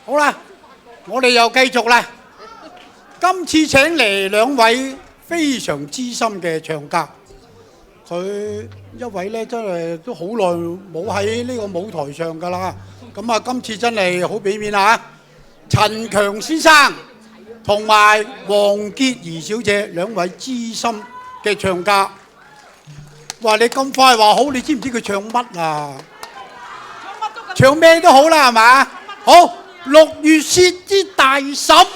好啦，我哋又繼續啦。今次請嚟兩位非常資深嘅唱家，佢一位呢真係都好耐冇喺呢個舞台上㗎啦。咁啊，今次真係好俾面啊！陳強先生同埋黃潔儀小姐兩位資深嘅唱家。話你咁快話好，你知唔知佢唱乜啊？唱咩都好啦，係嘛？好，六月雪之大嬸。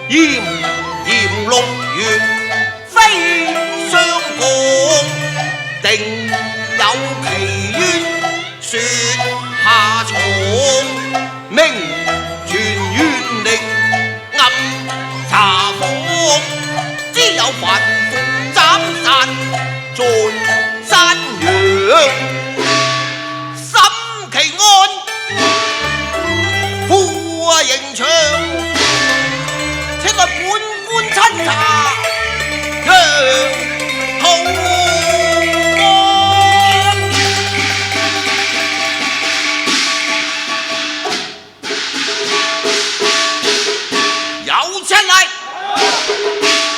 炎炎6月飛霜降，定有奇冤雪下藏。明泉遠力暗查訪，只有凡夫斬殺在山陽。審奇案富刑場，本官親查楊浩案。有請嚟，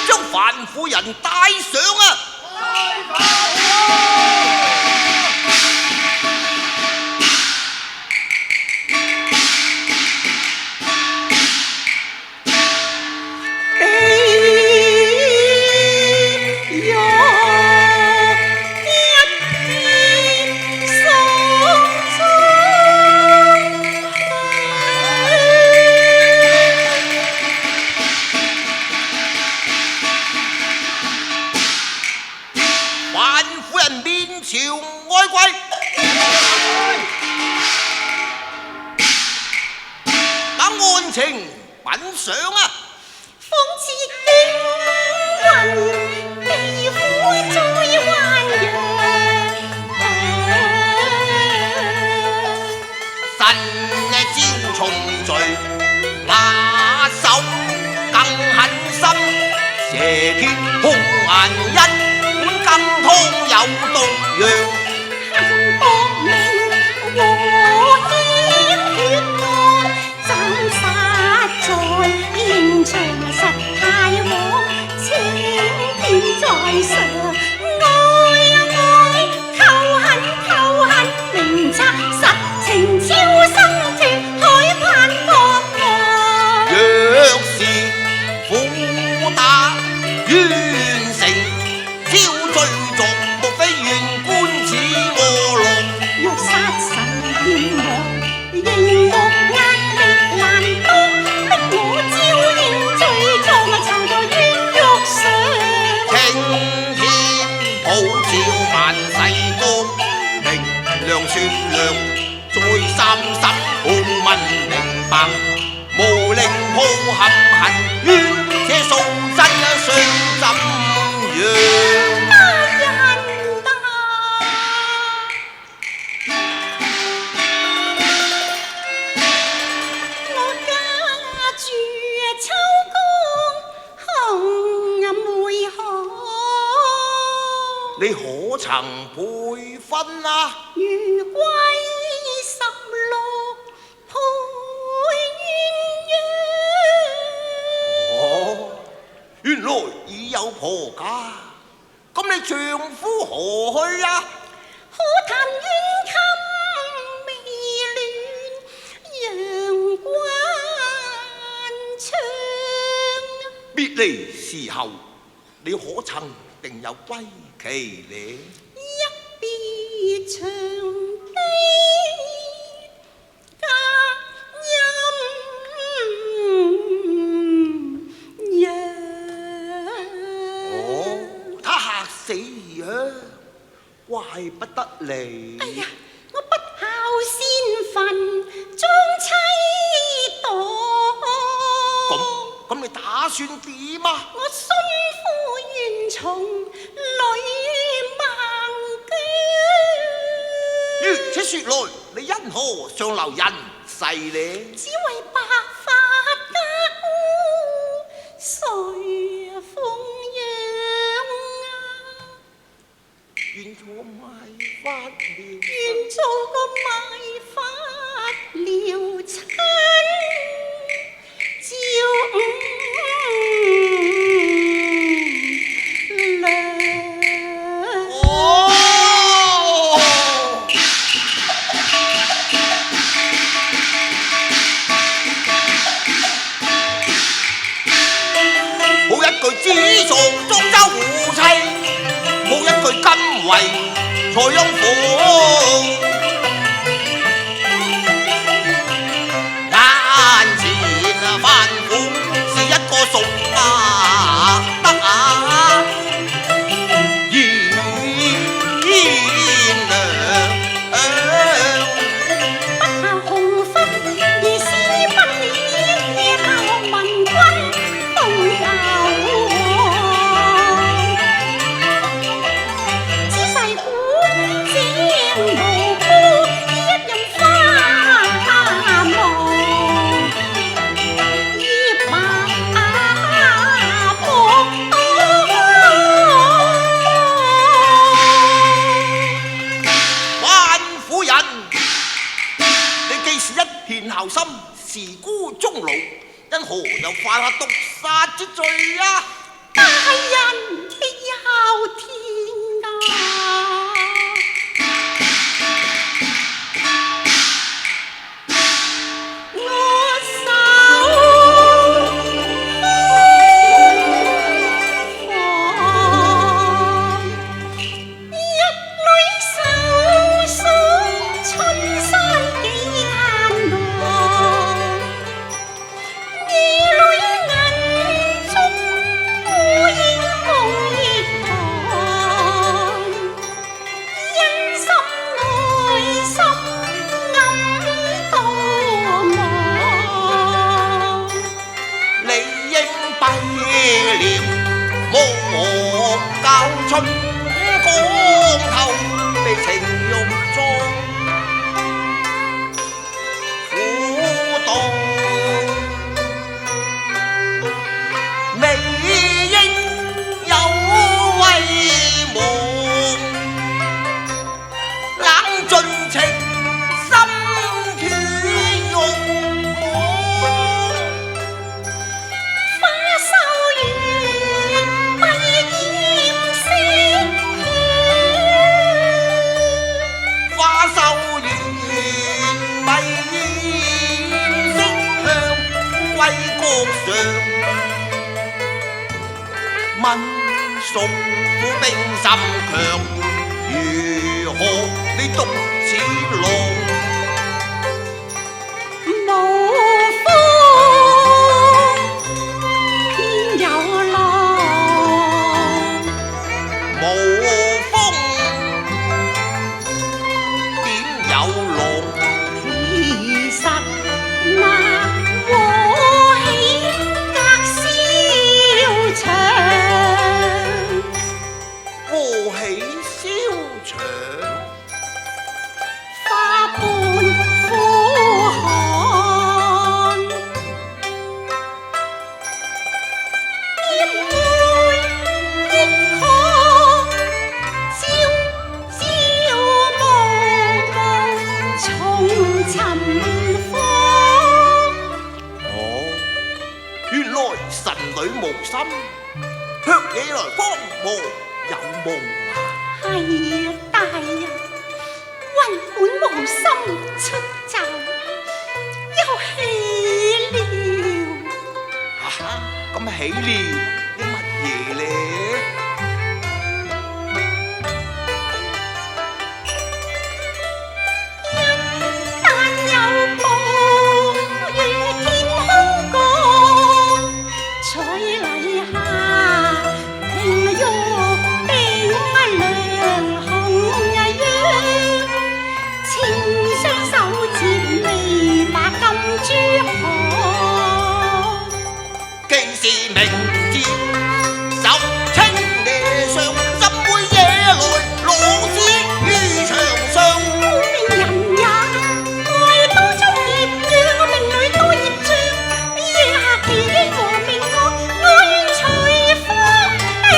將樊夫人帶上啊！朝愛貴，等案情品嘗啊！方知驚魂地府再還陽，神招重罪，拿手更狠心，蛇蝎紅顏一。金湯有毒藥，恨薄命和牽血案，斬殺在現場實太枉，青天在上，愛求恨，明察實情超生脱，海盼惡案。若是苦打冤成，招罪狀，莫非縣官似餓狼？欲殺神願亡，刑獄壓力難當，逼我招認罪狀，囚在冤獄上。青天普照萬世光，明亮雪亮，再三審判問明白，無令抱憾恨冤，且訴真相怎樣？你可曾配分啊？如歸16配鴛鴦。哦，原來已有婆家，咁你丈夫何去啊？可嘆冤襟未亂，陽關窗。別離時候你可曾定有歸期呢？一別長機隔陰陽。哦，他嚇死啊！怪不得你。哎呀，我不孝先分，終妻黨。咁你打算點啊？我孫夫願從女孟居。如此說來，你因何上流人世呢？只為白髮家烏，誰奉養啊？願做賣髮了，願做個賣髮療親，照冇一句只做莊周護妻，冇一句甘為蔡邕婦。眼前番婦是一個淑德賢良。不孝紅婚，而是不義，夜靠民君奉教皇。只世管正無辜，一任花望，葉馬婆。關夫人，你既是一片孝心，時孤終老，因何又犯下毒殺之罪啊？大人的有天啊！我手放一女手送春山幾間郎，二女銀中孤英夢熱堂，因心內心暗多望。你應閉了莫教春光透，被情慾中苦毒。你應有遺忘，冷盡情心斷欲望。花秀園閉掩色花秀園迷艷色香，歸國上問宋府兵心強，如何你獨此浪？無風偏有浪，無風點有浪？其實那和喜隔蕭牆，和喜蕭牆，花般苦寒，葉梅亦可朝朝暮暮重尋訪。哦，原來神女無心，卻惹來荒禍有夢啊！係啊，大人，為本無心出走，又喜了。哈哈，咁喜了啲乜嘢呢？禮下，平玉冰涼紅樣，情相手接未把金珠項。既是明節，手青夜上，怎會惹來老子於牆上？聰明人也愛當中業障，命裏多業障，惹下其機和命惡，愛隨風起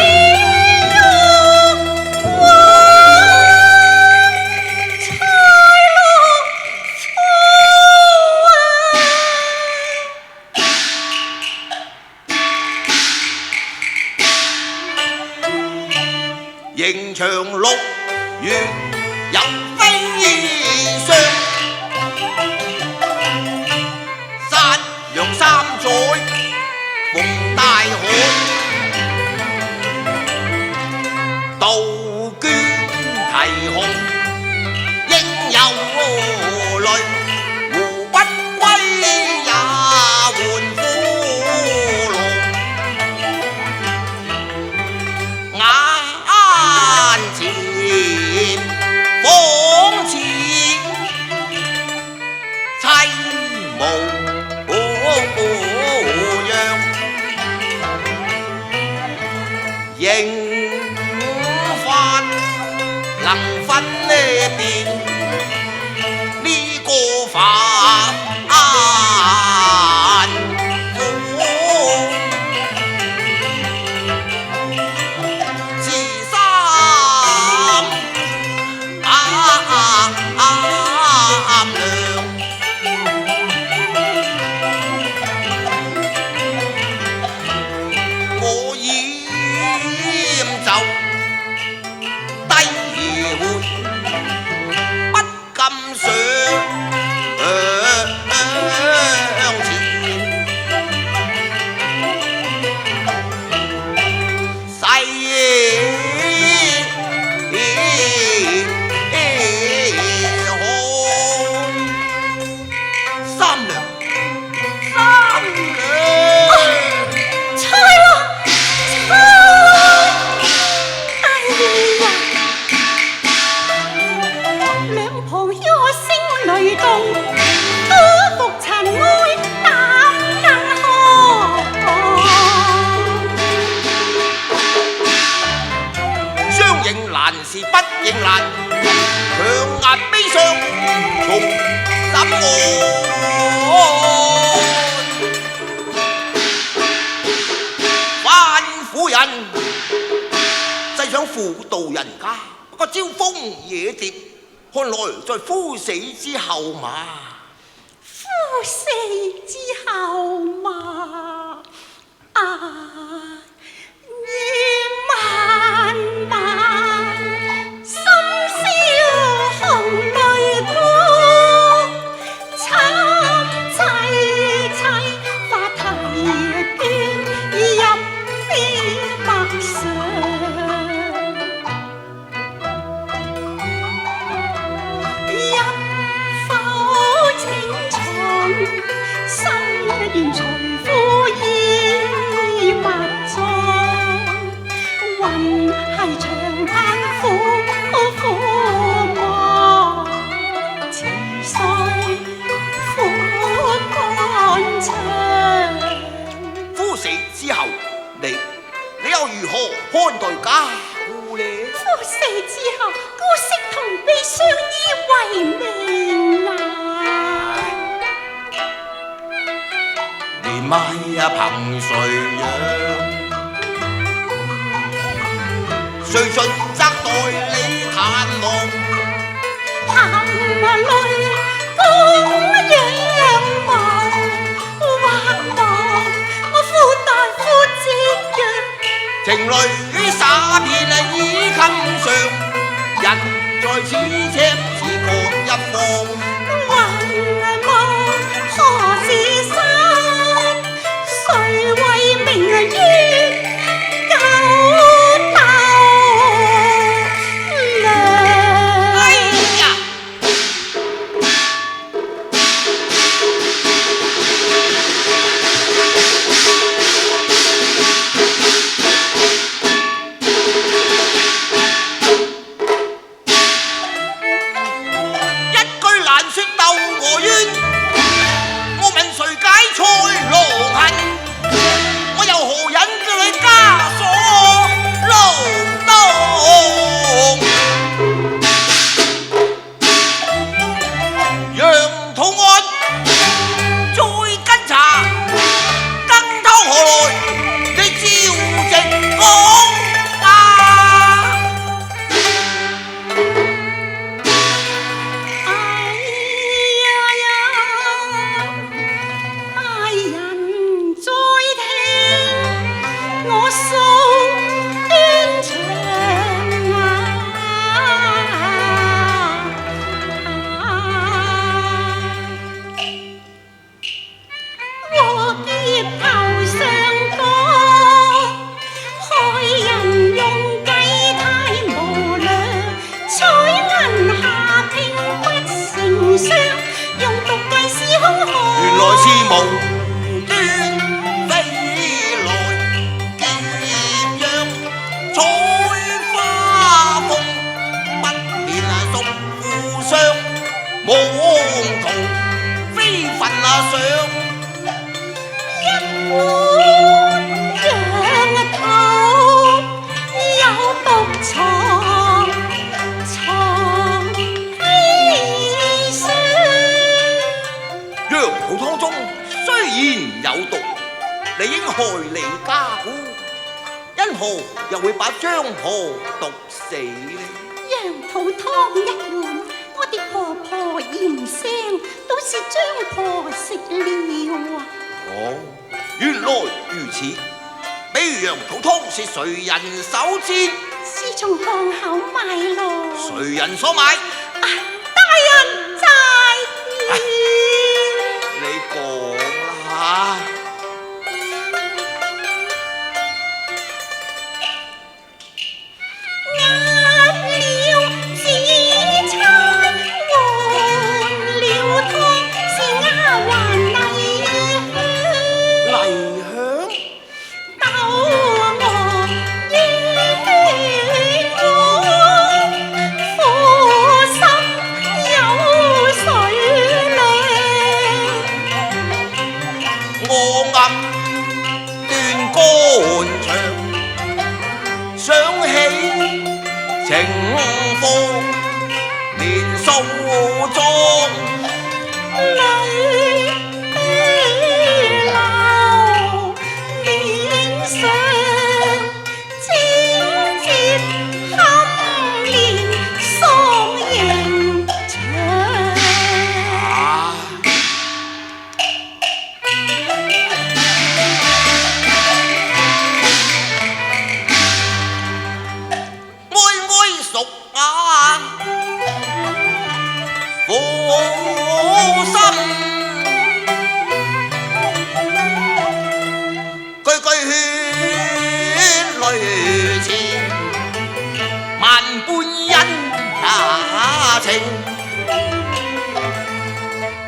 落黃彩迎長六月入飛霜，山陽三載逢大海，杜鹃啼紅應有淚，胡不歸也換苦勞。眼前仿似妻模樣，刑法能分辨呢個犯婦。我厭就低回，不敢上前，三娘，三娘。猜咯，猜！哎呀，兩旁噓聲雷動，多伏塵埃膽硬相認難是不認難，強壓悲傷從審案。番婦人細想婦道人家，不過招蜂惹蝶，看來在夫死之後嘛。夫死之後嘛，夜漫漫，深宵紅淚光，慘凄凄花體端入邊白上。一否清床，心願隨夫衣物裝，雲係長嘆苦望，池水苦乾長。夫死之後，你又如何看待家父呢？夫死之後，姑息同悲相依為命啊！年邁憑誰養？誰盡責代你嘆望？含淚講仰望，或望我夫代夫折讓。情淚灑遍衣襟上，人在此赤自各一方。雲霧何時散？誰為明月九斗量？哎呀！害你家姑，因何又會把張婆毒死呢？羊肚湯一碗，我的婆婆嫌腥，都是張婆食了啊！哦，原來如此。比如羊肚湯是誰人手煎？是從巷口買來。誰人所買？大人在天。你講啦。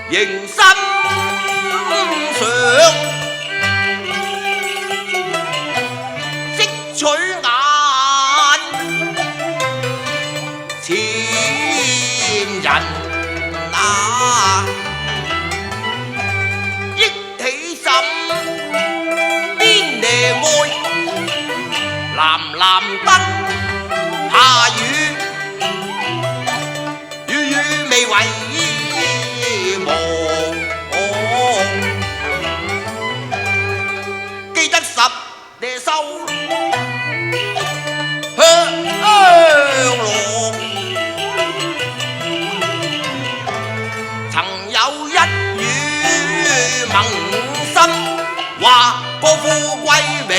迎心上，即取眼，前人啊，憶起心，邊夜愛，藍藍燈，下雨，雨雨未為。記得十夜收香爐，曾有一語萌心，話過富貴榮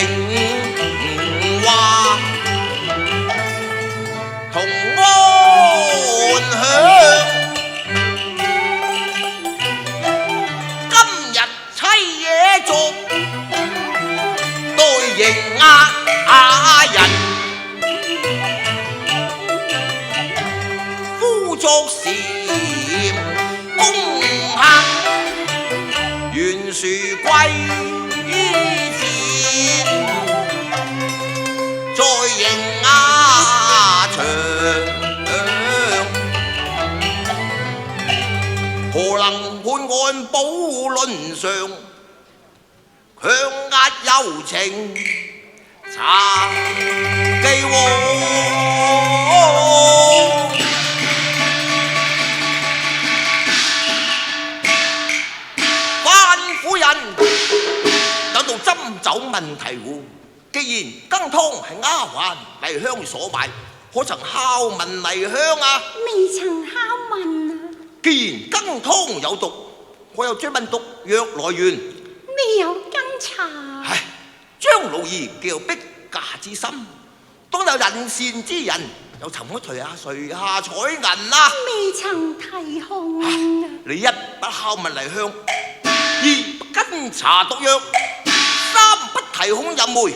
華同安享。迎人夫作禪公客袁樹歸前，再迎牆，何能判案保論上，強壓柔情茶記王。番夫人有道斟酒問題喎，既然羹湯係丫鬟麗香所買，可曾敲問麗香啊？未曾敲問啊。既然羹湯有毒，我又追問毒藥來源。未有跟查。唉，張老兒既有逼嫁之心，當有人善之人，又尋我除下誰下彩銀啊？未曾提控啊！你一不敲問麗香，二不跟查毒藥，三不提控淫梅，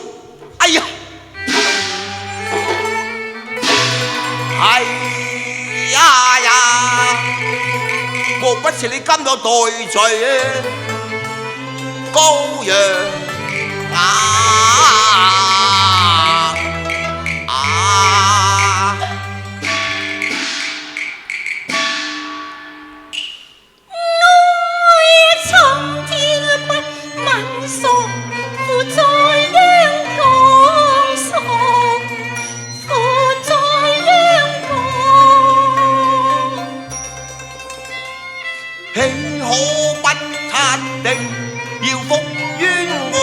哎呀！係呀呀，莫不是你今有代罪羔羊從天不問屬，父在央港屬，父在央港，豈可不察定，要復冤案？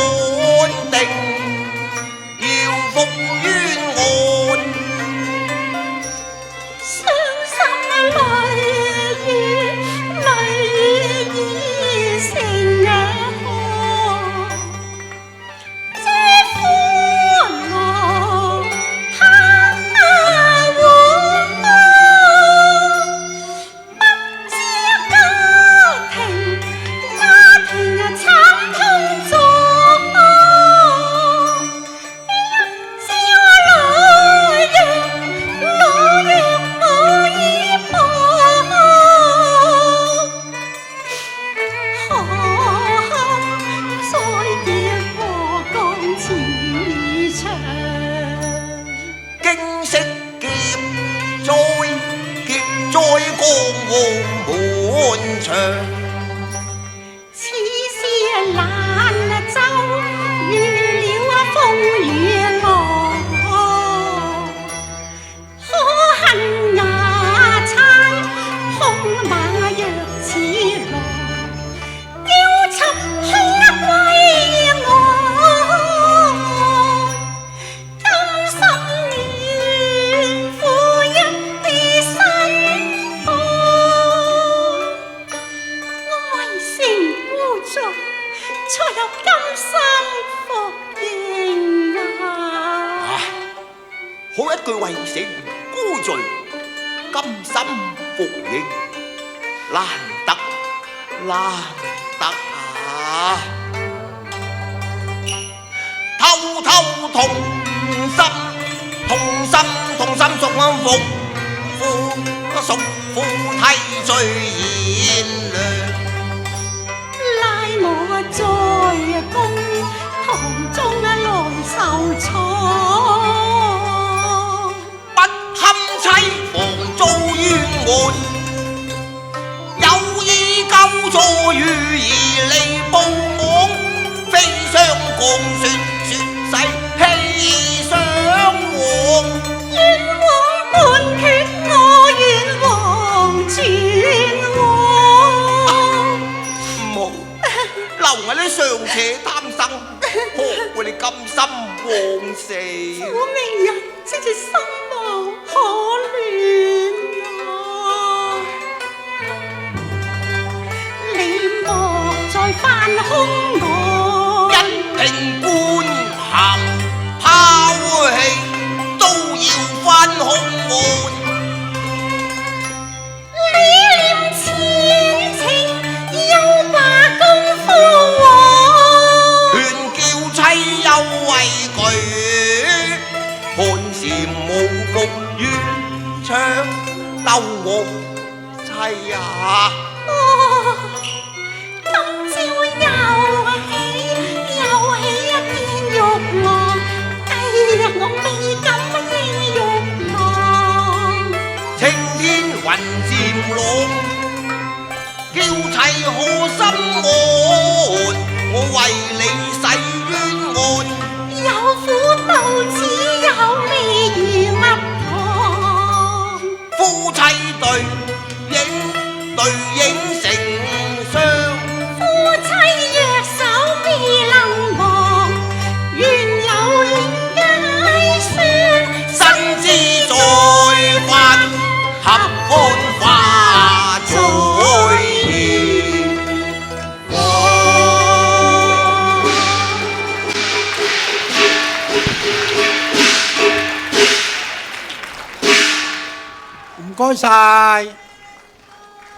場。經色劫災江湖滿場。此事難奏，預了風雨浪。可恨牙撐，兇馬若似狼，腰插胸威昂。甘心戀負一地身旁，愛成孤罪，才有今生服刑啊！好一句為成孤罪，甘心服刑，難得啊！偷同心屬福，屬父替罪賢良。拉我在公堂中來受挫，不堪妻房遭冤案，有意救助於而離報案，非相共說誓欺雙簧。冤枉判決我冤枉全枉。冇留我啲尚且貪生，何會你甘心枉死？苦命人真是心無可戀啊！你莫再翻兇我，因平官行拋棄，都要翻兇案。理念前程休罷功夫喎。勸叫妻休畏懼，看禪無復於窗，鬥我妻啊！今朝又起一片玉郎，哎呀，我未敢應玉郎。青天雲漸朗，叫妻可心安，我為你洗冤案。有苦到只有味如蜜糖，夫妻對影成雙，夫妻若守必能忘，願有應解説，身之在法，合歡化在唔該晒。